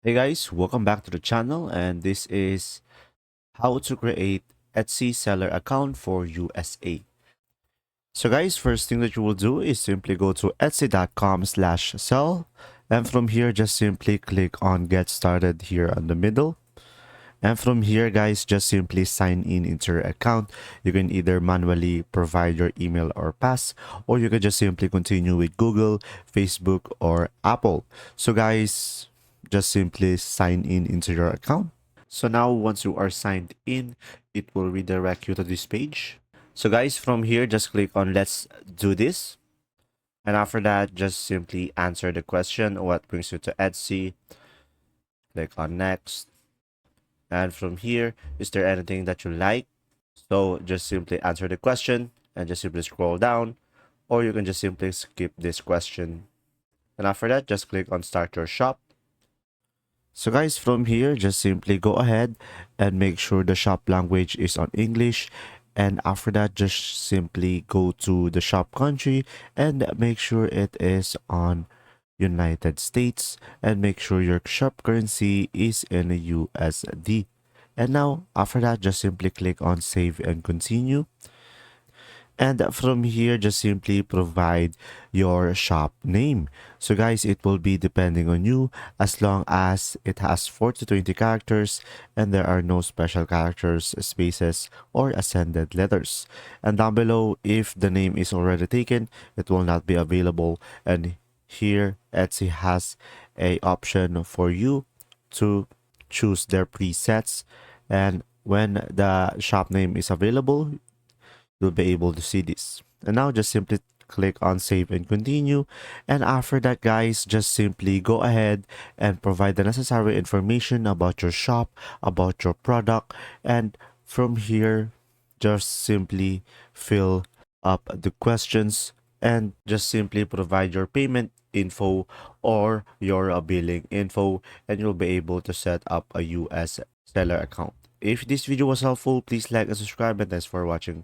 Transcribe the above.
Hey guys, welcome back to the channel, and this is how to create Etsy seller account for USA. So guys, first thing that you will do is simply go to etsy.com/sell, and from here just simply click on get started here on the middle. And from here guys, just simply sign in into your account. You can either manually provide your email or pass, or you can just simply continue with Google, Facebook, or Apple. So guys, just simply sign in into your account. So now once you are signed in, it will redirect you to this page. So guys, from here, just click on let's do this. And after that, just simply answer the question, what brings you to Etsy? Click on next. And from here, is there anything that you like? So just simply answer the question and just simply scroll down, or you can just simply skip this question. And after that, just click on start your shop. So guys, from here, just simply go ahead and make sure the shop language is on English. And after that, just simply go to the shop country and make sure it is on United States, and make sure your shop currency is in USD. And now, after that, just simply click on save and continue. And from here, just simply provide your shop name. So guys, it will be depending on you, as long as it has 4 to 20 characters and there are no special characters, spaces, or ascended letters. And down below, if the name is already taken, it will not be available. And here, Etsy has a option for you to choose their presets. And when the shop name is available, you'll be able to see this. And now just simply click on save and continue. And after that, guys, just simply go ahead and provide the necessary information about your shop, about your product. And from here, just simply fill up the questions and just simply provide your payment info or your billing info, and you'll be able to set up a US seller account. If this video was helpful, please like and subscribe, and thanks for watching.